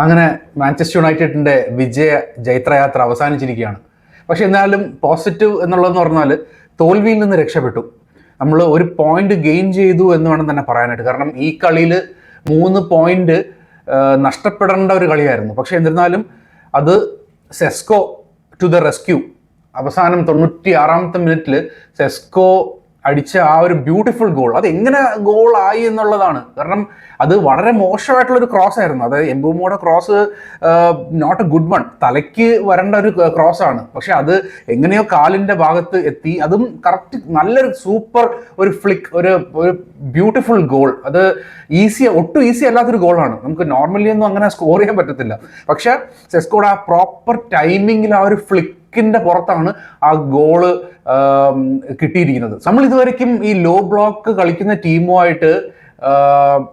അങ്ങനെ മാഞ്ചസ്റ്റർ യുണൈറ്റഡിൻ്റെ ജൈത്രയാത്ര അവസാനിച്ചിരിക്കുകയാണ്. പക്ഷെ എന്നാലും പോസിറ്റീവ് എന്നുള്ളതെന്ന് പറഞ്ഞാൽ തോൽവിയിൽ നിന്ന് രക്ഷപ്പെട്ടു. നമ്മൾ ഒരു പോയിന്റ് ഗെയിൻ ചെയ്തു എന്ന് വേണം തന്നെ പറയാനായിട്ട്. കാരണം ഈ കളിയിൽ 3 പോയിന്റ് നഷ്ടപ്പെടേണ്ട ഒരു കളിയായിരുന്നു. പക്ഷെ എന്നിരുന്നാലും അത് സെസ്കോ ടു ദ റെസ്ക്യൂ. അവസാനം 96-ാമത്തെ മിനിറ്റിൽ സെസ്കോ അടിച്ച ആ ഒരു ബ്യൂട്ടിഫുൾ ഗോൾ, അത് എങ്ങനെ ഗോൾ ആയി എന്നുള്ളതാണ്. കാരണം അത് വളരെ മോശമായിട്ടുള്ളൊരു ക്രോസ് ആയിരുന്നു. അതായത് എംബുമോയുടെ cross not a good one, തലയ്ക്ക് വരേണ്ട ഒരു ക്രോസ് ആണ്. പക്ഷെ അത് എങ്ങനെയോ കാലിൻ്റെ ഭാഗത്ത് എത്തി. അതും കറക്റ്റ് നല്ലൊരു സൂപ്പർ ഒരു ഫ്ലിക്ക്, ഒരു ബ്യൂട്ടിഫുൾ ഗോൾ. അത് ഒട്ടും ഈസി അല്ലാത്തൊരു ഗോളാണ്. നമുക്ക് നോർമലി ഒന്നും അങ്ങനെ സ്കോർ ചെയ്യാൻ പറ്റത്തില്ല. പക്ഷെ സെസ്കോയുടെ ആ പ്രോപ്പർ ടൈമിങ്ങിൽ ആ ഒരു ഫ്ലിക്കിൻ്റെ പുറത്താണ് ആ ഗോള് കിട്ടിയിരിക്കുന്നത്. നമ്മൾ ഇതുവരെയ്ക്കും ഈ ലോ ബ്ലോക്ക് കളിക്കുന്ന ടീമുമായിട്ട്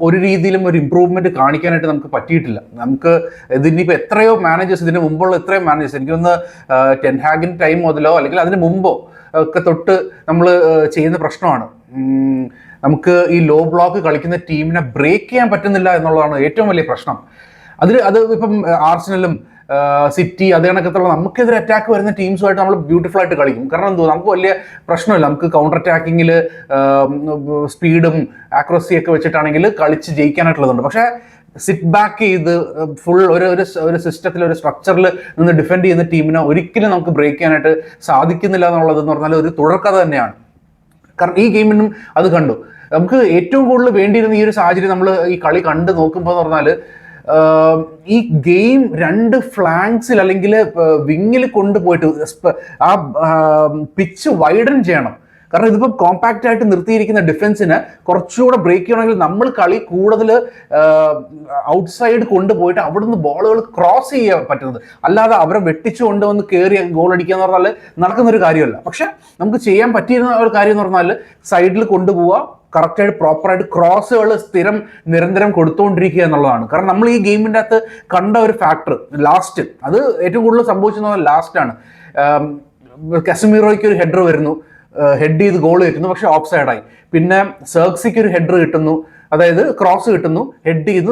ഒരു രീതിയിലും ഒരു ഇമ്പ്രൂവ്മെന്റ് കാണിക്കാനായിട്ട് നമുക്ക് പറ്റിയിട്ടില്ല. നമുക്ക് ഇതിനിപ്പോൾ എത്രയോ മാനേജേഴ്സ്, ഇതിന് മുമ്പുള്ള എത്രയോ മാനേജേഴ്സ്, എനിക്കൊന്ന് ടെൻ ഹാഗിൻ ടൈം മുതലോ അല്ലെങ്കിൽ അതിന് മുമ്പോ ഒക്കെ തൊട്ട് നമ്മൾ ചെയ്യുന്ന പ്രശ്നമാണ്. നമുക്ക് ഈ ലോ ബ്ലോക്ക് കളിക്കുന്ന ടീമിനെ ബ്രേക്ക് ചെയ്യാൻ പറ്റുന്നില്ല എന്നുള്ളതാണ് ഏറ്റവും വലിയ പ്രശ്നം. അത് ഇപ്പം ആർസനലും സിറ്റി അതേ കണക്കത്തുള്ള നമുക്കെതിരെ അറ്റാക്ക് വരുന്ന ടീംസുമായിട്ട് നമ്മൾ ബ്യൂട്ടിഫുൾ ആയിട്ട് കളിക്കും. കാരണം എന്തോ നമുക്ക് വലിയ പ്രശ്നമില്ല. നമുക്ക് കൗണ്ടർ അറ്റാക്കിങ്ങിൽ സ്പീഡും ആക്യുറസിയൊക്കെ വെച്ചിട്ടാണെങ്കിൽ കളിച്ച് ജയിക്കാനായിട്ടുള്ളതുണ്ട്. പക്ഷേ സിറ്റ് ബാക്ക് ചെയ്ത് ഫുൾ ഒരു സിസ്റ്റത്തിൽ, ഒരു സ്ട്രക്ചറിൽ നിന്ന് ഡിഫെൻഡ് ചെയ്യുന്ന ടീമിനെ ഒരിക്കലും നമുക്ക് ബ്രേക്ക് ചെയ്യാനായിട്ട് സാധിക്കുന്നില്ല എന്നുള്ളതെന്ന് പറഞ്ഞാൽ ഒരു തുടർക്കഥ തന്നെയാണ്. കാരണം ഈ ഗെയിമിനും അത് കണ്ടു. നമുക്ക് ഏറ്റവും കൂടുതൽ വേണ്ടിയിരുന്ന ഈ ഒരു സാഹചര്യം നമ്മൾ ഈ കളി കണ്ട് നോക്കുമ്പോൾ എന്ന് പറഞ്ഞാൽ ഈ ഗെയിം 2 ഫ്ലാങ്സിൽ അല്ലെങ്കിൽ വിങ്ങിൽ കൊണ്ടുപോയിട്ട് ആ പിച്ച് വൈഡൻ ചെയ്യണം. കാരണം ഇതിപ്പോൾ കോമ്പാക്റ്റ് ആയിട്ട് നിർത്തിയിരിക്കുന്ന ഡിഫൻസിനെ കുറച്ചുകൂടെ ബ്രേക്ക് ചെയ്യണമെങ്കിൽ നമ്മൾ കളി കൂടുതൽ ഔട്ട്സൈഡ് കൊണ്ടുപോയിട്ട് അവിടുന്ന് ബോളുകൾ ക്രോസ് ചെയ്യാൻ പറ്റുന്നത്. അല്ലാതെ അവരെ വെട്ടിച്ചു കൊണ്ടുവന്ന് കയറി ഗോൾ അടിക്കുക എന്ന് പറഞ്ഞാൽ നടക്കുന്നൊരു കാര്യമല്ല. പക്ഷെ നമുക്ക് ചെയ്യാൻ പറ്റിയിരുന്ന ഒരു കാര്യം എന്ന് പറഞ്ഞാൽ സൈഡിൽ കൊണ്ടുപോവുക, കറക്റ്റായിട്ട് പ്രോപ്പറായിട്ട് ക്രോസുകൾ സ്ഥിരം നിരന്തരം കൊടുത്തുകൊണ്ടിരിക്കുക എന്നുള്ളതാണ്. കാരണം നമ്മൾ ഈ ഗെയിമിൻ്റെ അകത്ത് കണ്ട ഒരു ഫാക്ടർ ലാസ്റ്റ്, അത് ഏറ്റവും കൂടുതൽ സംഭവിച്ചത് ലാസ്റ്റാണ്. കസമീറോയ്ക്ക് ഒരു ഹെഡർ വരുന്നു, ഹെഡ് ചെയ്ത് ഗോൾ കിട്ടുന്നു, പക്ഷെ ഓഫ് സൈഡായി. പിന്നെ സെർക്സിക്ക് ഒരു ഹെഡർ കിട്ടുന്നു, അതായത് ക്രോസ് കിട്ടുന്നു, ഹെഡ് ചെയ്ത്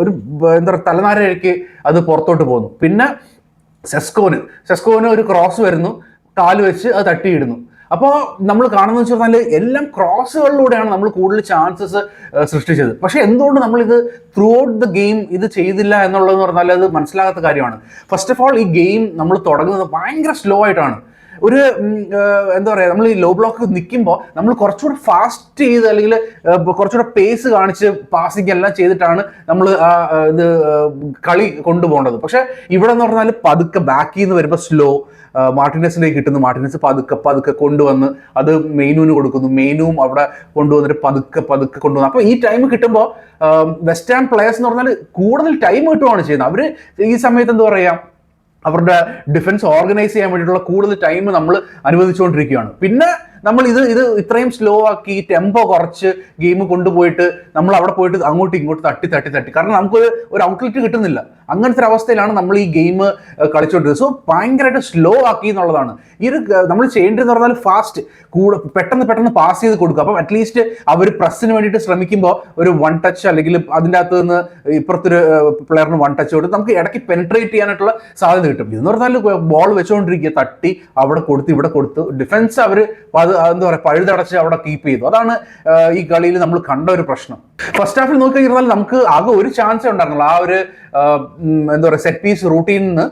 ഒരു എന്താ പറയുക തലനാരയ്ക്ക് അത് പുറത്തോട്ട് പോകുന്നു. പിന്നെ സെസ്കോന് ഒരു ക്രോസ് വരുന്നു, കാല് വെച്ച് അത് തട്ടിയിടുന്നു. അപ്പോൾ നമ്മൾ കാണുന്നത് വെച്ച് പറഞ്ഞാൽ എല്ലാം ക്രോസുകളിലൂടെയാണ് നമ്മൾ കൂടുതൽ ചാൻസസ് സൃഷ്ടിച്ചത്. പക്ഷെ എന്തുകൊണ്ട് നമ്മളിത് ത്രൂ ഔട്ട് ദ ഗെയിം ഇത് ചെയ്തില്ല എന്നുള്ളതെന്ന് പറഞ്ഞാൽ അത് മനസ്സിലാകാത്ത കാര്യമാണ്. ഫസ്റ്റ് ഓഫ് ഓൾ ഈ ഗെയിം നമ്മൾ തുടങ്ങുന്നത് ഭയങ്കര സ്ലോ ആയിട്ടാണ്. ഒരു എന്താ പറയുക, നമ്മൾ ഈ ലോ ബ്ലോക്ക് നിൽക്കുമ്പോൾ നമ്മൾ കുറച്ചുകൂടെ ഫാസ്റ്റ് ചെയ്ത് അല്ലെങ്കിൽ കുറച്ചുകൂടെ പേസ് കാണിച്ച് പാസിങ് എല്ലാം ചെയ്തിട്ടാണ് നമ്മൾ ഇത് കളി കൊണ്ടുപോകേണ്ടത്. പക്ഷെ ഇവിടെ എന്ന് പറഞ്ഞാൽ പതുക്കെ ബാക്കിൽ നിന്ന് വരുമ്പോൾ സ്ലോ, മാർട്ടിനസിലേക്ക് കിട്ടുന്നു, മാർട്ടിനസ് പതുക്കെ കൊണ്ടുവന്ന് അത് മെയിനുവിന് കൊടുക്കുന്നു, മെയിനും അവിടെ കൊണ്ടുവന്നിട്ട് പതുക്കെ കൊണ്ടുവന്നു. അപ്പോൾ ഈ ടൈം കിട്ടുമ്പോൾ വെസ്റ്റ് ഹാം പ്ലേയേഴ്സ് എന്ന് പറഞ്ഞാൽ കൂടുതൽ ടൈം കിട്ടുകയാണ് ചെയ്യുന്നത്. അവർ ഈ സമയത്ത് എന്താ പറയുക, അവരുടെ ഡിഫൻസ് ഓർഗനൈസ് ചെയ്യാൻ വേണ്ടിയിട്ടുള്ള കൂടുതൽ ടൈം നമ്മൾ അനുവദിച്ചുകൊണ്ടിരിക്കുകയാണ്. പിന്നെ നമ്മൾ ഇത് ഇത്രയും സ്ലോ ആക്കി ടെമ്പോ കുറച്ച് ഗെയിം കൊണ്ടുപോയിട്ട് നമ്മൾ അവിടെ പോയിട്ട് അങ്ങോട്ടും ഇങ്ങോട്ടും തട്ടി കാരണം നമുക്ക് ഒരു ഔട്ട്ലെറ്റ് കിട്ടുന്നില്ല. അങ്ങനത്തെ ഒരു അവസ്ഥയിലാണ് നമ്മൾ ഈ ഗെയിം കളിച്ചുകൊണ്ടിരുന്നത്. സോ ഭയങ്കരമായിട്ട് സ്ലോ ആക്കി എന്നുള്ളതാണ്. ഈ ഒരു നമ്മൾ ചെയ്യേണ്ടതെന്ന് പറഞ്ഞാൽ ഫാസ്റ്റ് പെട്ടെന്ന് പാസ് ചെയ്ത് കൊടുക്കുക. അപ്പം അറ്റ്ലീസ്റ്റ് അവർ പ്രസ്സിന് വേണ്ടിയിട്ട് ശ്രമിക്കുമ്പോൾ ഒരു 1 ടച്ച് അല്ലെങ്കിൽ അതിൻ്റെ അകത്ത് നിന്ന് ഇപ്പുറത്തൊരു പ്ലെയറിന് 1 ടച്ച് കൊടുത്ത് നമുക്ക് ഇടയ്ക്ക് പെനിട്രേറ്റ് ചെയ്യാനായിട്ടുള്ള സാധ്യത കിട്ടും. ഇതെന്ന് പറഞ്ഞാൽ ബോൾ വെച്ചുകൊണ്ടിരിക്കുക, തട്ടി അവിടെ കൊടുത്ത് ഇവിടെ കൊടുത്ത് ഡിഫൻസ് അവർ എന്താ പറയുക പഴുതടച്ച് അവിടെ കീപ്പ് ചെയ്തു. അതാണ് ഈ കളിയിൽ നമ്മൾ കണ്ട ഒരു പ്രശ്നം. ഫസ്റ്റ് ഹാഫിൽ നോക്കിക്കഴിഞ്ഞാൽ നമുക്ക് ആകെ ഒരു ചാൻസേ ഉണ്ടായിരുന്നുള്ളൂ. ആ ഒരു എന്താ പറയുക സെറ്റ് പീസ് റൂട്ടീനിൽ നിന്ന്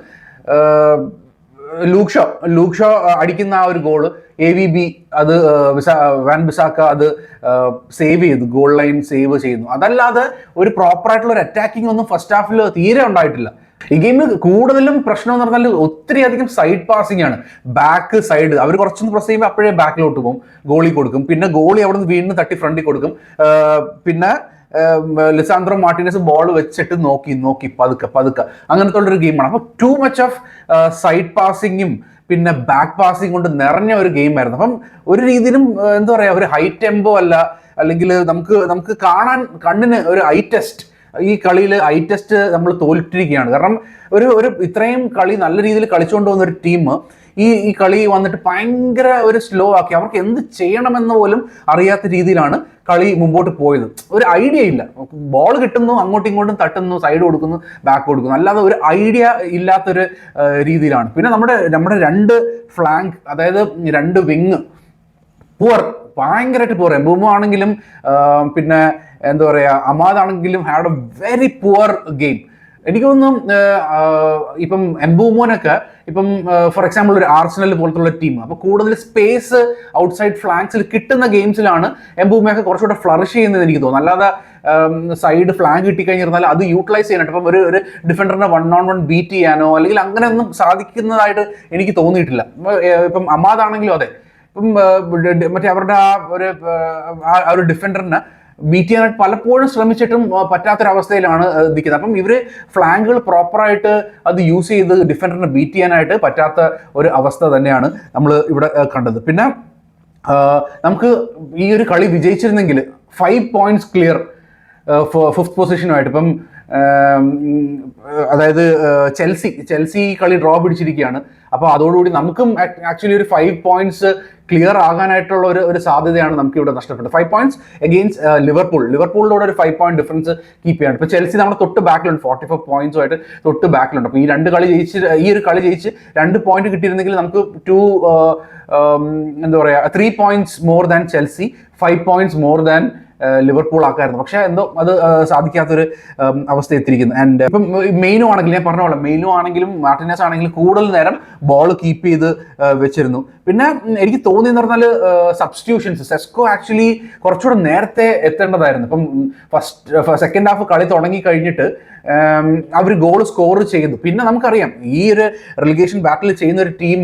ലൂക്ക് ഷോ അടിക്കുന്ന ആ ഒരു ഗോള് AVB അത് വാൻ ബിസാക്ക അത് സേവ് ചെയ്തു, ഗോൾ ലൈൻ സേവ് ചെയ്യുന്നു. അതല്ലാതെ ഒരു പ്രോപ്പറായിട്ടുള്ള ഒരു അറ്റാക്കിംഗ് ഒന്നും ഫസ്റ്റ് ഹാഫിൽ തീരെ ഉണ്ടായിട്ടില്ല. ഈ ഗെയിമിൽ കൂടുതലും പ്രശ്നം എന്ന് പറഞ്ഞാൽ ഒത്തിരി അധികം സൈഡ് പാസിംഗ് ആണ്. ബാക്ക് സൈഡ് അവർ കുറച്ചൊന്ന് പ്രസ് ചെയ്യുമ്പോൾ അപ്പോഴേ ബാക്കിലോട്ട് പോകും, ഗോളി കൊടുക്കും, പിന്നെ ഗോളി അവിടെ നിന്ന് വീണ്ടും തട്ടി ഫ്രണ്ടിൽ കൊടുക്കും. പിന്നെ ലിസാൻഡ്രോ മാർട്ടിനസ് ബോൾ വെച്ചിട്ട് നോക്കി പതുക്കെ അങ്ങനത്തെ ഉള്ളൊരു ഗെയിമാണ്. അപ്പോൾ ടു മച്ച് ഓഫ് സൈഡ് പാസിങ്ങും പിന്നെ ബാക്ക് പാസിങ് കൊണ്ട് നിറഞ്ഞ ഒരു ഗെയിം ആയിരുന്നു. അപ്പം ഒരു രീതിയിലും എന്താ പറയുക ഒരു ഹൈ ടെമ്പോ അല്ല, അല്ലെങ്കിൽ നമുക്ക് കാണാൻ കണ്ണിന് ഒരു ഐ ടെസ്റ്റ് ഈ കളിയിൽ ഐ ടെസ്റ്റ് നമ്മൾ തോറ്റിരിക്കുകയാണ്. കാരണം ഒരു ഇത്രയും കളി നല്ല രീതിയിൽ കളിച്ചുകൊണ്ട് വന്ന ഒരു ടീം ഈ കളി വന്നിട്ട് ഭയങ്കര ഒരു സ്ലോ ആക്കി, അവർക്ക് എന്ത് ചെയ്യണമെന്ന് പോലും അറിയാത്ത രീതിയിലാണ് കളി മുമ്പോട്ട് പോയത്. ഒരു ഐഡിയ ഇല്ല, ബോൾ കിട്ടുന്നു, അങ്ങോട്ടും ഇങ്ങോട്ടും തട്ടുന്നു, സൈഡ് കൊടുക്കുന്നു, ബാക്ക് കൊടുക്കുന്നു, അല്ലാതെ ഒരു ഐഡിയ ഇല്ലാത്തൊരു രീതിയിലാണ്. പിന്നെ നമ്മുടെ രണ്ട് ഫ്ലാങ്ക്, അതായത് രണ്ട് വിങ് ഭയങ്കരമായിട്ട് പുവർ. എംബൂമോ ആണെങ്കിലും പിന്നെ എന്താ പറയുക, അമാദ് ആണെങ്കിലും had A very poor game. എനിക്ക് തോന്നുന്നു ഇപ്പം എംബൂമോനൊക്കെ ഇപ്പം ഫോർ എക്സാമ്പിൾ ഒരു ആർസണൽ പോലത്തുള്ള ടീം, അപ്പോൾ കൂടുതൽ സ്പേസ് ഔട്ട്സൈഡ് ഫ്ലാങ്സിൽ കിട്ടുന്ന ഗെയിംസിലാണ് എംബൂമയൊക്കെ കുറച്ചുകൂടെ ഫ്ലറിഷ് ചെയ്യുന്നത് എനിക്ക് തോന്നുന്നു. അല്ലാതെ സൈഡ് ഫ്ലാങ്ക് കിട്ടിക്കഴിഞ്ഞിരുന്നാൽ അത് യൂട്ടിലൈസ് ചെയ്യാനായിട്ട് ഇപ്പം ഒരു ഡിഫൻഡറിനെ 1-on-1 ബീറ്റ് ചെയ്യാനോ അല്ലെങ്കിൽ അങ്ങനെയൊന്നും സാധിക്കുന്നതായിട്ട് എനിക്ക് തോന്നിയിട്ടില്ല. ഇപ്പം അമാദ് ആണെങ്കിലും അതെ, ഇപ്പം മറ്റേ അവരുടെ ആ ഒരു ഡിഫൻഡറിനെ ബീറ്റ് ചെയ്യാനായിട്ട് പലപ്പോഴും ശ്രമിച്ചിട്ടും പറ്റാത്തൊരവസ്ഥയിലാണ് നിൽക്കുന്നത്. അപ്പം ഇവർ ഫ്ലാങ്കുകൾ പ്രോപ്പറായിട്ട് അത് യൂസ് ചെയ്ത് ഡിഫൻഡറിനെ ബീറ്റ് ചെയ്യാനായിട്ട് പറ്റാത്ത ഒരു അവസ്ഥ തന്നെയാണ് നമ്മൾ ഇവിടെ കണ്ടത്. പിന്നെ നമുക്ക് ഈ ഒരു കളി വിജയിച്ചിരുന്നെങ്കിൽ 5 points ക്ലിയർ 5th പൊസിഷനുമായിട്ട്. ഇപ്പം അതായത് ചെൽസി കളി ഡ്രോ പിടിച്ചിരിക്കുകയാണ്. അപ്പോൾ അതോടുകൂടി നമുക്കും ആക്ച്വലി ഒരു 5 points ക്ലിയർ ആകാനായിട്ടുള്ള ഒരു സാധ്യതയാണ് നമുക്ക് ഇവിടെ നഷ്ടപ്പെട്ടത്. 5 points അഗെയിൻസ്റ്റ് ലിവർപൂളിലൂടെ ഒരു 5 point ഡിഫറൻസ് കീപ്പ് ചെയ്യാണ്. ഇപ്പോൾ ചെൽസി നമ്മുടെ തൊട്ട് ബാക്കിലുണ്ട്, 44 points തൊട്ട് ബാക്കിലുണ്ട്. അപ്പോൾ ഈ ഒരു കളി ജയിച്ച് 2 point കിട്ടിയിരുന്നെങ്കിൽ നമുക്ക് എന്താ പറയുക 3 points more than Chelsea, 5 points more than Liverpool ആക്കായിരുന്നു. പക്ഷേ എന്തോ അത് സാധിക്കാത്തൊരു അവസ്ഥ എത്തിയിരിക്കുന്നു. ആൻഡ് ഇപ്പം മെയിനു ആണെങ്കിലും, ഞാൻ പറഞ്ഞ പോലെ മെയിനു ആണെങ്കിലും മാർട്ടിനസ് ആണെങ്കിലും കൂടുതൽ നേരം ബോൾ കീപ്പ് ചെയ്ത് വെച്ചിരുന്നു. പിന്നെ എനിക്ക് തോന്നിയെന്ന് പറഞ്ഞാൽ സബ്സ്റ്റിറ്റ്യൂഷൻസ്, സെസ്കോ ആക്ച്വലി കുറച്ചുകൂടെ നേരത്തെ എത്തേണ്ടതായിരുന്നു. ഇപ്പം സെക്കൻഡ് ഹാഫ് കളി തുടങ്ങി കഴിഞ്ഞിട്ട് അവർ ഗോൾ സ്കോർ ചെയ്തു. പിന്നെ നമുക്കറിയാം ഈ ഒരു റെലിഗേഷൻ ബാറ്റിൽ ചെയ്യുന്ന ഒരു ടീം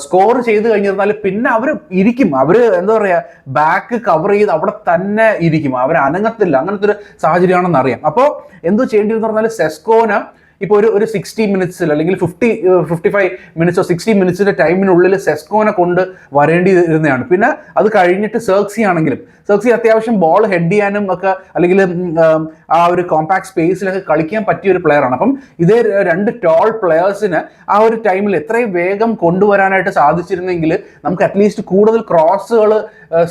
സ്കോർ ചെയ്ത് കഴിഞ്ഞിരുന്നാൽ പിന്നെ അവർ ഇരിക്കും, അവർ എന്താ പറയുക ബാക്ക് കവർ ചെയ്ത് അവിടെ തന്നെ ഇരിക്കും, അവർ അനങ്ങത്തില്ല. അങ്ങനത്തെ ഒരു സാഹചര്യമാണെന്ന് അറിയാം. അപ്പോൾ എന്തോ ചെയ്യേണ്ടിയെന്ന് പറഞ്ഞാൽ സെസ്കോന് ഇപ്പോൾ ഒരു 60 minutes അല്ലെങ്കിൽ 55 minutes 60 minutes ടൈമിനുള്ളിൽ സെസ്കോനെ കൊണ്ട് വരേണ്ടിയിരുന്നതാണ്. പിന്നെ അത് കഴിഞ്ഞിട്ട് സെർക്സി ആണെങ്കിലും, സെർക്സി അത്യാവശ്യം ബോൾ ഹെഡ് ചെയ്യാനും ഒക്കെ അല്ലെങ്കിൽ ആ ഒരു കോമ്പാക്ട് സ്പേസിലൊക്കെ കളിക്കാൻ പറ്റിയ ഒരു പ്ലെയറാണ്. അപ്പം ഇതേ രണ്ട് ടോൾ പ്ലെയേഴ്സിന് ആ ഒരു ടൈമിൽ എത്രയും വേഗം കൊണ്ടുവരാനായിട്ട് സാധിച്ചിരുന്നെങ്കിൽ നമുക്ക് അറ്റ്ലീസ്റ്റ് കൂടുതൽ ക്രോസുകൾ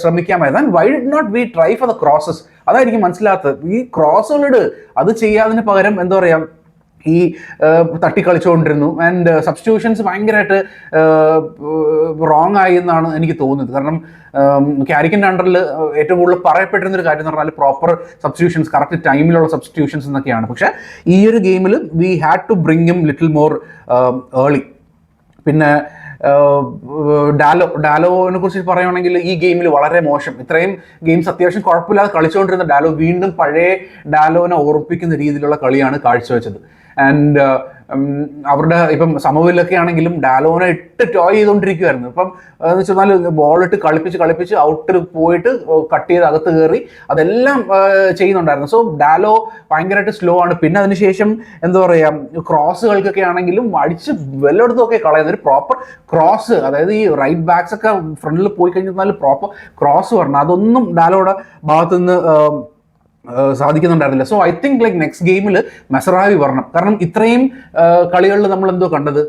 ശ്രമിക്കാമായിരുന്നു. Why did not we try for the crosses? അതായിരിക്കും മനസ്സിലാത്തത്. ഈ ക്രോസുകൾ അത് ചെയ്യാതിന് പകരം എന്താ പറയുക, ഈ തട്ടിക്കളിച്ചുകൊണ്ടിരുന്നു. ആൻഡ് സബ്സ്റ്റിറ്റ്യൂഷൻസ് ഭയങ്കരമായിട്ട് റോങ് ആയി എന്നാണ് എനിക്ക് തോന്നുന്നത്. കാരണം ക്യാരിക്കിൻ്റെ അണ്ടറിൽ ഏറ്റവും കൂടുതൽ പറയപ്പെട്ടിരുന്നൊരു കാര്യം എന്ന് പറഞ്ഞാൽ പ്രോപ്പർ സബ്സ്റ്റിറ്റ്യൂഷൻസ്, കറക്റ്റ് ടൈമിലുള്ള സബ്സ്റ്റിറ്റ്യൂഷൻസ് എന്നൊക്കെയാണ്. പക്ഷേ ഈ ഒരു ഗെയിമിൽ we had to bring him little more early. പിന്നെ ഡാലോനെ കുറിച്ച് പറയുകയാണെങ്കിൽ ഈ ഗെയിമിൽ വളരെ മോശം. ഇത്രയും ഗെയിംസ് അത്യാവശ്യം കുഴപ്പമില്ലാതെ കളിച്ചുകൊണ്ടിരുന്ന ഡാലോ വീണ്ടും പഴയ ഡാലോനെ ഓർപ്പിക്കുന്ന രീതിയിലുള്ള കളിയാണ് കാഴ്ചവെച്ചത്. ആൻഡ് അവരുടെ ഇപ്പം സമവിലൊക്കെ ആണെങ്കിലും ഡാലോനെ ഇട്ട് ടോയ് ചെയ്തുകൊണ്ടിരിക്കുമായിരുന്നു. ഇപ്പം എന്ന് വെച്ചാൽ ബോളിട്ട് കളിപ്പിച്ച് ഔട്ടിൽ പോയിട്ട് കട്ട് ചെയ്ത് അകത്ത് കയറി അതെല്ലാം ചെയ്യുന്നുണ്ടായിരുന്നു. സോ ഡാലോ ഭയങ്കരമായിട്ട് സ്ലോ ആണ്. പിന്നെ അതിനുശേഷം എന്താ പറയുക, ക്രോസുകൾക്കൊക്കെ ആണെങ്കിലും അടിച്ച് വല്ലയിടത്തുമൊക്കെ കളയുന്നത്. ഒരു പ്രോപ്പർ ക്രോസ്, അതായത് ഈ റൈറ്റ് ബാക്സ് ഒക്കെ ഫ്രണ്ടിൽ പോയി കഴിഞ്ഞാൽ പ്രോപ്പർ ക്രോസ് വരണം, അതൊന്നും ഡാലോയുടെ ഭാഗത്തുനിന്ന് സാധിക്കുന്നുണ്ടായിരുന്നില്ല. So I think like next ഗെയിമിൽ മെസറാവി വരണം. കാരണം ഇത്രയും കളികളിൽ നമ്മൾ എന്തോ കണ്ടത്,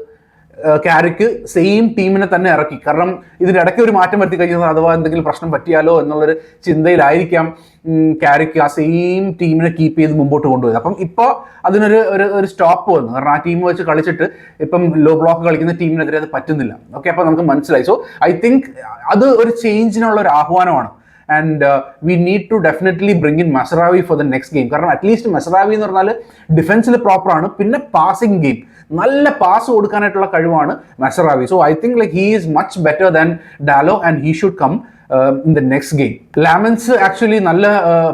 ക്യാരിക്ക് സെയിം ടീമിനെ തന്നെ ഇറക്കി. കാരണം ഇതിൻ്റെ ഇടയ്ക്ക് ഒരു മാറ്റം വരുത്തി കഴിഞ്ഞാൽ അഥവാ എന്തെങ്കിലും പ്രശ്നം പറ്റിയാലോ എന്നുള്ളൊരു ചിന്തയിലായിരിക്കാം ക്യാരിക്ക് ആ സെയിം ടീമിനെ കീപ്പ് ചെയ്ത് മുമ്പോട്ട് കൊണ്ടുപോയത്. അപ്പം ഇപ്പോൾ അതിനൊരു സ്റ്റോപ്പ് വന്നു. കാരണം ആ ടീം വെച്ച് കളിച്ചിട്ട് ഇപ്പം ലോ ബ്ലോക്ക് കളിക്കുന്ന ടീമിനെതിരെ അത് പറ്റുന്നില്ല. ഓക്കെ, അപ്പോൾ നമുക്ക് മനസ്സിലായി. സോ ഐ തിങ്ക് അത് ഒരു ചേഞ്ചിനുള്ള ഒരു ആഹ്വാനമാണ്. And we need to definitely bring in Mazraoui for the next game. കാരണം അറ്റ്ലീസ്റ്റ് മസറാവി എന്ന് പറഞ്ഞാൽ ഡിഫൻസിൽ പ്രോപ്പറാണ്, പിന്നെ പാസിംഗ് ഗെയിം, നല്ല പാസ് കൊടുക്കാനായിട്ടുള്ള കഴിവാണ് Mazraoui. So I think like he is much better than Dalot and he should come in the next game. Lammens actually നല്ല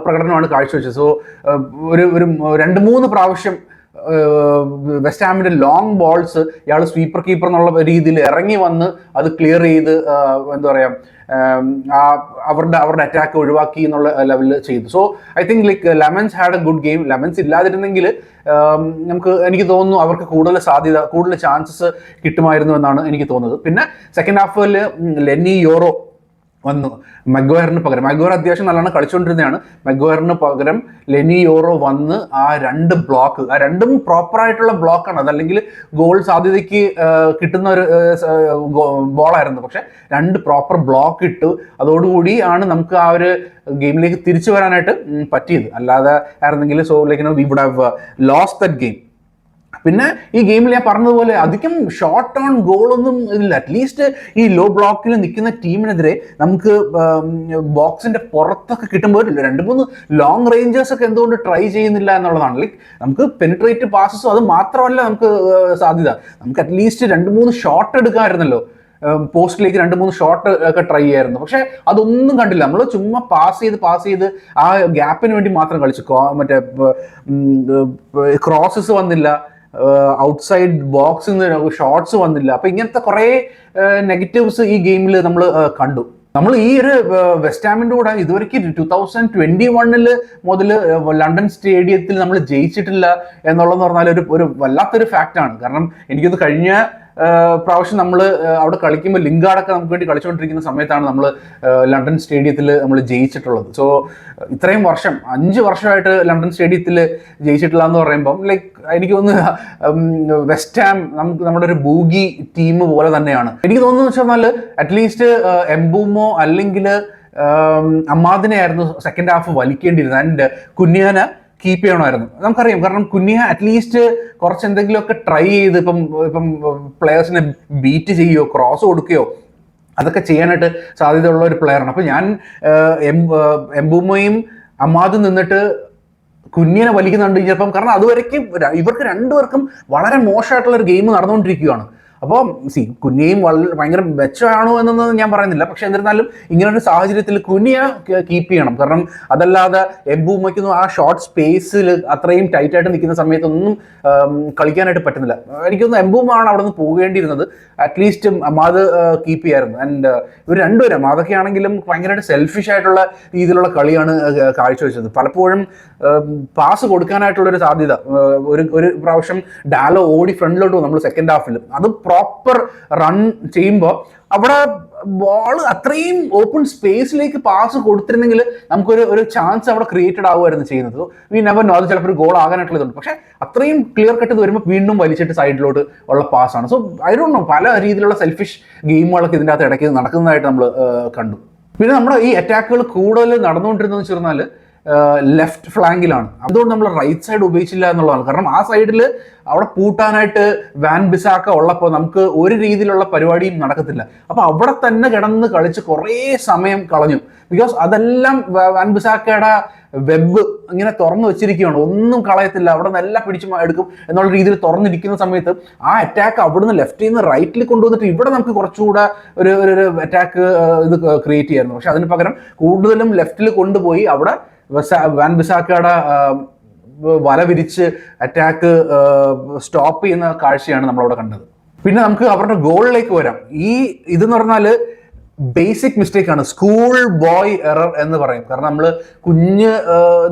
പ്രകടനമാണ് കാഴ്ചവെച്ചത്. സോ ഒരു 2-3 പ്രാവശ്യം വെസ്റ്റ് ഹാമിന്റെ ലോങ് ബോൾസ് ഇയാൾ സ്വീപ്പർ കീപ്പർ എന്നുള്ള രീതിയിൽ ഇറങ്ങി വന്ന് അത് ക്ലിയർ ചെയ്ത് എന്താ പറയുക അവരുടെ അറ്റാക്ക് ഒഴിവാക്കി എന്നുള്ള ലെവലിൽ ചെയ്തു. So I think like Lammens had a good game. Lammens ഇല്ലാതിരുന്നെങ്കിൽ എനിക്ക് തോന്നുന്നു അവർക്ക് കൂടുതൽ ചാൻസസ് കിട്ടുമായിരുന്നു എന്നാണ് എനിക്ക് തോന്നുന്നത്. പിന്നെ സെക്കൻഡ് ഹാഫിൽ ലെന്നി യോറോ വന്നു മഗ്വയറിന് പകരം. മഗ്വയർ അത്യാവശ്യം നല്ലോണം കളിച്ചുകൊണ്ടിരുന്നതാണ്. മഗ്വയറിന് പകരം ലെനി യോറോ വന്ന് ആ 2 ബ്ലോക്ക്, ആ രണ്ടും പ്രോപ്പറായിട്ടുള്ള ബ്ലോക്കാണ്, അതല്ലെങ്കിൽ ഗോൾ സാധ്യതയ്ക്ക് കിട്ടുന്ന ഒരു ബോളായിരുന്നു. പക്ഷെ 2 പ്രോപ്പർ ബ്ലോക്ക് ഇട്ടു. അതോടുകൂടി ആണ് നമുക്ക് ആ ഒരു ഗെയിമിലേക്ക് തിരിച്ചു വരാനായിട്ട് പറ്റിയത്. അല്ലാതെ ആയിരുന്നെങ്കിൽ so like we would have lost that game. പിന്നെ ഈ ഗെയിമിൽ ഞാൻ പറഞ്ഞതുപോലെ അധികം ഷോട്ട് ഓൺ ഗോളൊന്നും ഇല്ല. അറ്റ്ലീസ്റ്റ് ഈ ലോ ബ്ലോക്കിൽ നിൽക്കുന്ന ടീമിനെതിരെ നമുക്ക് ബോക്സിന്റെ പുറത്തൊക്കെ കിട്ടുമ്പോൾ 2-3 ലോങ് റേഞ്ചേഴ്സ് ഒക്കെ എന്തുകൊണ്ട് ട്രൈ ചെയ്യുന്നില്ല എന്നുള്ളതാണ്. ലൈക്ക് നമുക്ക് പെനിട്രേറ്റ് പാസസും അത് മാത്രമല്ല നമുക്ക് സാധ്യത, നമുക്ക് അറ്റ്ലീസ്റ്റ് 2-3 ഷോട്ട് എടുക്കാമായിരുന്നല്ലോ. പോസ്റ്റിലേക്ക് 2-3 ഷോട്ട് ഒക്കെ ട്രൈ ചെയ്യായിരുന്നു. പക്ഷെ അതൊന്നും കണ്ടില്ല. നമ്മൾ ചുമ്മാ പാസ് ചെയ്ത് ആ ഗ്യാപ്പിന് വേണ്ടി മാത്രം കളിച്ചു. മറ്റേ ക്രോസസ് വന്നില്ല, ഔട്ട്സൈഡ് ബോക്സിൽ നിന്ന് ഷോട്ട്സ് വന്നില്ല. അപ്പൊ ഇങ്ങനത്തെ കുറെ നെഗറ്റീവ്സ് ഈ ഗെയിമിൽ നമ്മൾ കണ്ടു. നമ്മൾ ഈ ഒരു വെസ്റ്റ് ഹാമിന്റെ കൂടെ ഇതുവരെയ്ക്ക് 2021 മുതൽ ലണ്ടൻ സ്റ്റേഡിയത്തിൽ നമ്മൾ ജയിച്ചിട്ടില്ല എന്നുള്ളതെന്ന് പറഞ്ഞാൽ ഒരു വല്ലാത്തൊരു ഫാക്റ്റാണ്. കാരണം എനിക്കത് കഴിഞ്ഞ പ്രാവശ്യം നമ്മൾ അവിടെ കളിക്കുമ്പോൾ ലിങ്കാർഡൊക്കെ നമുക്ക് വേണ്ടി കളിച്ചുകൊണ്ടിരിക്കുന്ന സമയത്താണ് നമ്മൾ ലണ്ടൻ സ്റ്റേഡിയത്തിൽ നമ്മൾ ജയിച്ചിട്ടുള്ളത്. സോ ഇത്രയും വർഷം 5 വർഷമായിട്ട് ലണ്ടൻ സ്റ്റേഡിയത്തിൽ ജയിച്ചിട്ടില്ല എന്ന് പറയുമ്പം ലൈക്ക് എനിക്ക് തോന്നുന്നു വെസ്റ്റ് ഹാം നമ്മുടെ ഒരു ബൂഗി ടീം പോലെ തന്നെയാണ് എനിക്ക് തോന്നുന്നത്. വെച്ച് പറഞ്ഞാൽ അറ്റ്ലീസ്റ്റ് എംബൂമോ അല്ലെങ്കിൽ അമ്മാദിനെ ആയിരുന്നു സെക്കൻഡ് ഹാഫ് വലിക്കേണ്ടിയിരുന്നത്. ആൻഡ് കുന്യാന കീപ്പ് ചെയ്യണമായിരുന്നു. നമുക്കറിയാം, കാരണം കുന്യ അറ്റ്ലീസ്റ്റ് കുറച്ച് എന്തെങ്കിലുമൊക്കെ ട്രൈ ചെയ്ത് ഇപ്പം പ്ലെയേഴ്സിനെ ബീറ്റ് ചെയ്യുകയോ ക്രോസ് കൊടുക്കുകയോ അതൊക്കെ ചെയ്യാനായിട്ട് സാധ്യതയുള്ള ഒരു പ്ലെയറാണ്. അപ്പം ഞാൻ എംബൂമോയും അമ്മാദും നിന്നിട്ട് കുഞ്ഞിനെ വലിക്കുന്നുണ്ട് ചിലപ്പം. കാരണം അതുവരയ്ക്കും ഇവർക്ക് 2 പേർക്കും വളരെ മോശമായിട്ടുള്ള ഒരു ഗെയിം നടന്നുകൊണ്ടിരിക്കുകയാണ്. അപ്പോൾ കുഞ്ഞയും ഭയങ്കര മെച്ചമാണോ എന്നൊന്നും ഞാൻ പറയുന്നില്ല. പക്ഷെ എന്നിരുന്നാലും ഇങ്ങനൊരു സാഹചര്യത്തിൽ കുഞ്ഞിയ കീപ്പ് ചെയ്യണം. കാരണം അതല്ലാതെ എംബൂമയ്ക്കൊന്നും ആ ഷോർട്ട് സ്പേസിൽ അത്രയും ടൈറ്റായിട്ട് നിൽക്കുന്ന സമയത്തൊന്നും കളിക്കാനായിട്ട് പറ്റുന്നില്ല. എനിക്കൊന്ന് എംബൂമാണ് അവിടെ നിന്ന് പോകേണ്ടിയിരുന്നത്. അറ്റ്ലീസ്റ്റ് അമ്മാദ് കീപ്പ് ചെയ്യായിരുന്നു. ആൻഡ് ഇവർ 2 പേരും അമ്മാദൊക്കെ ആണെങ്കിലും ഭയങ്കരമായിട്ട് സെൽഫിഷ് ആയിട്ടുള്ള രീതിയിലുള്ള കളിയാണ് കാഴ്ചവെച്ചത്. പലപ്പോഴും പാസ് കൊടുക്കാനായിട്ടുള്ളൊരു സാധ്യത, ഒരു പ്രാവശ്യം ഡാലോ ഓടി ഫ്രണ്ടിലോട്ട് പോകും നമ്മൾ സെക്കൻഡ് ഹാഫിൽ. അത് പ്രോപ്പർ റൺ ചെയ്യുമ്പോൾ അവിടെ ബോൾ അത്രയും ഓപ്പൺ സ്പേസിലേക്ക് പാസ് കൊടുത്തിരുന്നെങ്കിൽ നമുക്കൊരു ചാൻസ് അവിടെ ക്രിയേറ്റഡ് ആവുമായിരുന്നു ചെയ്യുന്നത്. വി നെവർ നോ, അത് ചിലപ്പോൾ ഒരു ഗോൾ ആകാനായിട്ടുള്ളതുണ്ട്. പക്ഷെ അത്രയും ക്ലിയർ കട്ട് വരുമ്പോൾ വീണ്ടും വലിച്ചിട്ട് സൈഡിലോട്ട് ഉള്ള പാസ്സാണ്. സോ ഐ ഡോണ്ട് നോ, പല രീതിയിലുള്ള സെൽഫിഷ് ഗെയിമുകളൊക്കെ ഇതിൻ്റെ അകത്ത് ഇടയ്ക്ക് നടക്കുന്നതായിട്ട് നമ്മൾ കണ്ടു. പിന്നെ നമ്മുടെ ഈ അറ്റാക്കുകൾ കൂടുതൽ നടന്നുകൊണ്ടിരുന്നതെന്ന് വെച്ച് പറഞ്ഞാൽ ലെഫ്റ്റ് ഫ്ലാങ്കിലാണ്. അതുകൊണ്ട് നമ്മൾ റൈറ്റ് സൈഡ് ഉപയോഗിച്ചില്ല എന്നുള്ളതാണ്. കാരണം ആ സൈഡിൽ അവിടെ പൂട്ടാനായിട്ട് വാൻ ബിസാക്ക ഉള്ളപ്പോൾ നമുക്ക് ഒരു രീതിയിലുള്ള പരിപാടിയും നടക്കത്തില്ല. അപ്പോൾ അവിടെ തന്നെ കിടന്ന് കളിച്ച് കുറേ സമയം കളഞ്ഞു. ബിക്കോസ് അതെല്ലാം വാൻ ബിസാക്കയുടെ വെബ് ഇങ്ങനെ തുറന്നു വെച്ചിരിക്കുകയാണ്, ഒന്നും കളയത്തില്ല, അവിടെ നിന്ന് എല്ലാം പിടിച്ച് എടുക്കും എന്നുള്ള രീതിയിൽ തുറന്നിരിക്കുന്ന സമയത്ത് ആ അറ്റാക്ക് അവിടുന്ന് ലെഫ്റ്റിൽ നിന്ന് റൈറ്റിൽ കൊണ്ടുവന്നിട്ട് ഇവിടെ നമുക്ക് കുറച്ചുകൂടെ ഒരു അറ്റാക്ക് ഇത് ക്രിയേറ്റ് ചെയ്യായിരുന്നു. പക്ഷെ അതിന് പകരം കൂടുതലും ലെഫ്റ്റിൽ കൊണ്ടുപോയി അവിടെ വാൻ ബിസാക്കയുടെ വല വിരിച്ച് അറ്റാക്ക് സ്റ്റോപ്പ് ചെയ്യുന്ന കാഴ്ചയാണ് നമ്മളവിടെ കണ്ടത്. പിന്നെ നമുക്ക് അവരുടെ ഗോളിലേക്ക് വരാം. ഇതെന്ന് പറഞ്ഞാൽ ബേസിക് മിസ്റ്റേക്ക് ആണ്, സ്കൂൾ ബോയ് എറർ എന്ന് പറയും. കാരണം നമ്മൾ കുഞ്ഞ്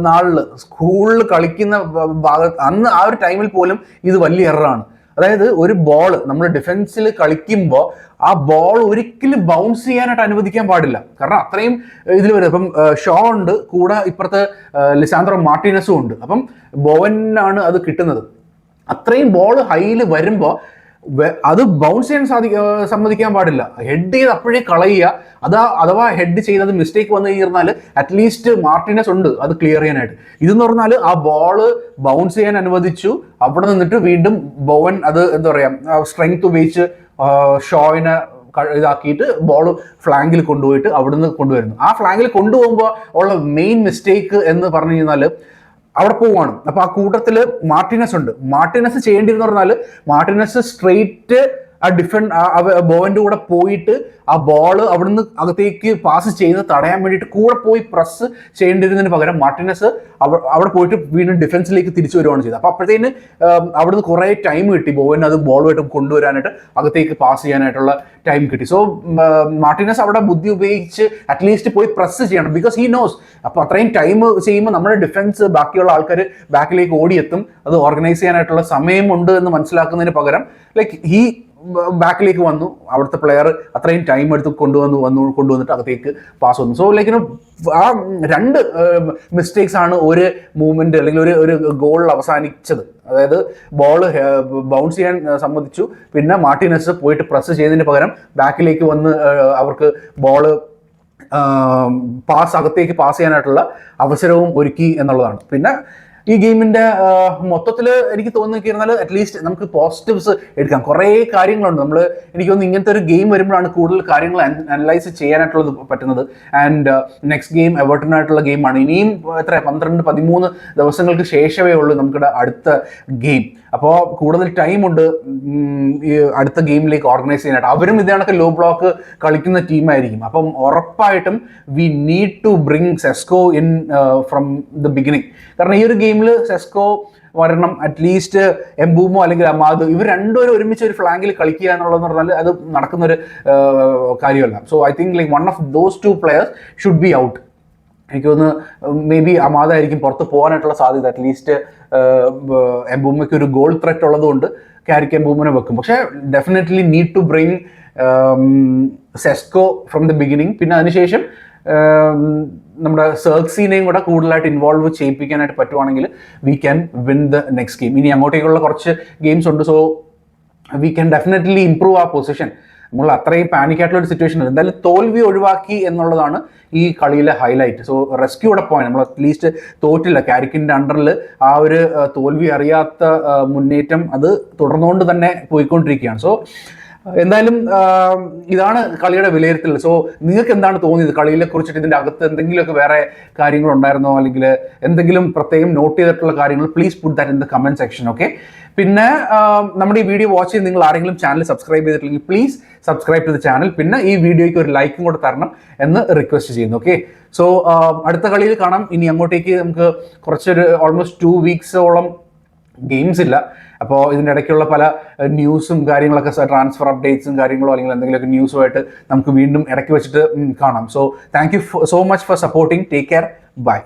നാളിൽ സ്കൂളിൽ കളിക്കുന്ന ഭാഗത്ത് അന്ന് ആ ഒരു ടൈമിൽ പോലും ഇത് വലിയ എററാണ്. അതായത് ഒരു ബോൾ നമ്മൾ ഡിഫൻസിൽ കളിക്കുമ്പോൾ ആ ബോൾ ഒരിക്കലും ബൗൺസ് ചെയ്യാനായിട്ട് അനുവദിക്കാൻ പാടില്ല. കാരണം അത്രയും ഇതിൽ വരും. ഇപ്പം ഷോ ഉണ്ട്, കൂടെ ഇപ്പുറത്ത് ലിസാൻഡ്രോ മാർട്ടിനസും ഉണ്ട്. അപ്പം ബോവനാണ് അത് കിട്ടുന്നത്. അത്രയും ബോൾ ഹൈയിൽ വരുമ്പോൾ അത് ബൗൺസ് ചെയ്യാൻ സമ്മതിക്കാൻ പാടില്ല. ഹെഡ് ചെയ്ത് അപ്പോഴേ കളയുക. അഥവാ ഹെഡ് ചെയ്തത് മിസ്റ്റേക്ക് വന്നു കഴിഞ്ഞാൽ അറ്റ്ലീസ്റ്റ് മാർട്ടിനസ് ഉണ്ട് അത് ക്ലിയർ ചെയ്യാനായിട്ട്. ഇതെന്ന് പറഞ്ഞാൽ ആ ബോള് ബൗൺസ് ചെയ്യാൻ അനുവദിച്ചു, അവിടെ നിന്നിട്ട് വീണ്ടും ബോവൻ അത് എന്താ പറയുക സ്ട്രെങ്ത് ഉപയോഗിച്ച് ഷോയിനെ ഇതാക്കിയിട്ട് ബോൾ ഫ്ലാങ്കിൽ കൊണ്ടുപോയിട്ട് അവിടുന്ന് കൊണ്ടുവരുന്നു. ആ ഫ്ലാങ്കിൽ കൊണ്ടുപോകുമ്പോൾ ഉള്ള മെയിൻ മിസ്റ്റേക്ക് എന്ന് പറഞ്ഞു കഴിഞ്ഞാൽ അവിടെ പോവാണ്. അപ്പൊ ആ കൂട്ടത്തിൽ മാർട്ടിനസ് ഉണ്ട്. മാർട്ടിനസ് ചെയ്യേണ്ടിരുന്ന പറഞ്ഞാൽ മാർട്ടിനസ് സ്ട്രെയിറ്റ് ആ ബോവന്റെ കൂടെ പോയിട്ട് ആ ബോള് അവിടുന്ന് അകത്തേക്ക് പാസ് ചെയ്യുന്നത് തടയാൻ വേണ്ടിയിട്ട് കൂടെ പോയി പ്രസ് ചെയ്യേണ്ടിരുന്നതിന് പകരം മാർട്ടിനസ് അവിടെ പോയിട്ട് വീണ്ടും ഡിഫൻസിലേക്ക് തിരിച്ചു വരുവാണ് ചെയ്തത്. അപ്പൊ അപ്പോഴത്തേന് അവിടുന്ന് കുറെ ടൈം കിട്ടി ബോവൻ അത് ബോളുമായിട്ട് കൊണ്ടുവരാനായിട്ട്, അകത്തേക്ക് പാസ് ചെയ്യാനായിട്ടുള്ള ടൈം കിട്ടി. സോ മാർട്ടിനസ് അവിടെ ബുദ്ധി ഉപയോഗിച്ച് അറ്റ്ലീസ്റ്റ് പോയി പ്രസ് ചെയ്യണം. ബിക്കോസ് ഹി നോസ് അപ്പൊ അത്രയും ടൈം ചെയ്യുമ്പോൾ നമ്മുടെ ഡിഫൻസ് ബാക്കിയുള്ള ആൾക്കാർ ബാക്കിലേക്ക് ഓടിയെത്തും, അത് ഓർഗനൈസ് ചെയ്യാനായിട്ടുള്ള സമയമുണ്ട് എന്ന് മനസ്സിലാക്കുന്നതിന് പകരം ലൈക്ക് ബാക്കിലേക്ക് വന്നു. അവിടുത്തെ പ്ലെയർ അത്രയും ടൈം എടുത്ത് കൊണ്ടുവന്നിട്ട് അകത്തേക്ക് പാസ് വന്നു. സോ ലൈക്ക് ആ രണ്ട് മിസ്റ്റേക്സ് ആണ് ഒരു മൂവ്മെന്റ് അല്ലെങ്കിൽ ഒരു ഗോളിൽ അവസാനിച്ചത്. അതായത് ബോൾ ബൗൺസ് ചെയ്യാൻ സമ്മതിച്ചു, പിന്നെ മാർട്ടിനസ് പോയിട്ട് പ്രസ് ചെയ്തതിന് പകരം ബാക്കിലേക്ക് വന്ന് അവർക്ക് ബോള് അകത്തേക്ക് പാസ് ചെയ്യാനായിട്ടുള്ള അവസരവും ഒരുക്കി എന്നുള്ളതാണ്. പിന്നെ ഈ ഗെയിമിന്റെ മൊത്തത്തിൽ എനിക്ക് തോന്നിയിരുന്നാൽ അറ്റ്ലീസ്റ്റ് നമുക്ക് പോസിറ്റീവ്സ് എടുക്കാം. കുറേ കാര്യങ്ങളുണ്ട്. എനിക്ക് തോന്നുന്നു ഇങ്ങനത്തെ ഒരു ഗെയിം വരുമ്പോഴാണ് കൂടുതൽ കാര്യങ്ങൾ അനലൈസ് ചെയ്യാനായിട്ടുള്ളത് പറ്റുന്നത്. ആൻഡ് നെക്സ്റ്റ് ഗെയിം എവർട്ടനായിട്ടുള്ള ഗെയിമാണ്. ഇനിയും 12-13 ദിവസങ്ങൾക്ക് ശേഷമേ ഉള്ളൂ നമുക്കിവിടെ അടുത്ത ഗെയിം. അപ്പോൾ കൂടുതൽ ടൈമുണ്ട് ഈ അടുത്ത ഗെയിമിലേക്ക് ഓർഗനൈസ് ചെയ്യാനായിട്ട്. അവരും ഇതേണൊക്കെ ലോ ബ്ലോക്ക് കളിക്കുന്ന ടീമായിരിക്കും. അപ്പം ഉറപ്പായിട്ടും we need to bring Sesko in from the beginning. കാരണം ഈ ഒരു ഗെയിമിൽ സെസ്കോ വരണം, അറ്റ്ലീസ്റ്റ് എംബൂമോ അല്ലെങ്കിൽ അമാദ്, ഇവർ രണ്ടുപേരും ഒരുമിച്ച് ഒരു ഫ്ലാങ്കിൽ കളിക്കുക എന്നുള്ളതെന്ന് പറഞ്ഞാൽ അത് നടക്കുന്നൊരു കാര്യമല്ല. So I think like one of those 2 players should be out. എനിക്ക് തോന്നുന്നു മേ ബി അമാദായിരിക്കും പുറത്ത് പോകാനായിട്ടുള്ള സാധ്യത. അറ്റ്ലീസ്റ്റ് എംബൂമയ്ക്ക് ഒരു ഗോൾ ത്രെറ്റ് ഉള്ളതുകൊണ്ട് ക്യാരിക്ക് എംബൂമിനെ വെക്കും. പക്ഷേ definitely need to bring Sesko from the beginning. പിന്നെ അതിനുശേഷം നമ്മുടെ സെർക്സിനെയും കൂടെ കൂടുതലായിട്ട് ഇൻവോൾവ് ചെയ്യിപ്പിക്കാനായിട്ട് പറ്റുവാണെങ്കിൽ we can win the next game. ഇനി അങ്ങോട്ടേക്കുള്ള കുറച്ച് ഗെയിംസ് ഉണ്ട്. So we can definitely improve ആ പൊസിഷൻ. നമ്മൾ അത്രയും പാനിക്കായിട്ടുള്ള ഒരു സിറ്റുവേഷൻ ഉണ്ട്. എന്തായാലും തോൽവി ഒഴിവാക്കി എന്നുള്ളതാണ് ഈ കളിയിലെ ഹൈലൈറ്റ്. സോ റെസ്ക്യൂടെ പോയിന്റ് നമ്മൾ അറ്റ്ലീസ്റ്റ് തോറ്റില്ല. ക്യാരിക്കിൻ്റെ അണ്ടറിൽ ആ ഒരു തോൽവി അറിയാത്ത മുന്നേറ്റം അത് തുടർന്നുകൊണ്ട് തന്നെ പോയിക്കൊണ്ടിരിക്കുകയാണ്. സോ എന്തായാലും ഇതാണ് കളിയുടെ വിലയിരുത്തൽ. സോ നിങ്ങൾക്ക് എന്താണ് തോന്നിയത് കളിയെ കുറിച്ചിട്ട്? ഇതിൻ്റെ അകത്ത് എന്തെങ്കിലുമൊക്കെ വേറെ കാര്യങ്ങളുണ്ടായിരുന്നോ, അല്ലെങ്കിൽ എന്തെങ്കിലും പ്രത്യേകം നോട്ട് ചെയ്തിട്ടുള്ള കാര്യങ്ങൾ? Please put that in the comment section. Okay. പിന്നെ നമ്മുടെ ഈ വീഡിയോ വാച്ച് ചെയ്ത് നിങ്ങൾ ആരെങ്കിലും ചാനൽ സബ്സ്ക്രൈബ് ചെയ്തിട്ടില്ലെങ്കിൽ please subscribe to the channel. പിന്നെ ഈ വീഡിയോയ്ക്ക് ഒരു ലൈക്കും കൂടെ തരണം എന്ന് റിക്വസ്റ്റ് ചെയ്യുന്നു. ഓക്കെ. സോ അടുത്ത കളിയിൽ കാണാം. ഇനി അങ്ങോട്ടേക്ക് നമുക്ക് കുറച്ചൊരു ഓൾമോസ്റ്റ് 2 വീക്സോളം ഗെയിംസ് ഇല്ല. അപ്പോൾ ഇതിൻ്റെ ഇടയ്ക്കുള്ള പല ന്യൂസും കാര്യങ്ങളൊക്കെ, ട്രാൻസ്ഫർ അപ്ഡേറ്റ്സും കാര്യങ്ങളോ അല്ലെങ്കിൽ എന്തെങ്കിലുമൊക്കെ ന്യൂസുമായിട്ട് നമുക്ക് വീണ്ടും ഇടയ്ക്ക് വെച്ചിട്ട് കാണാം. So thank you so much for supporting. Take care. By.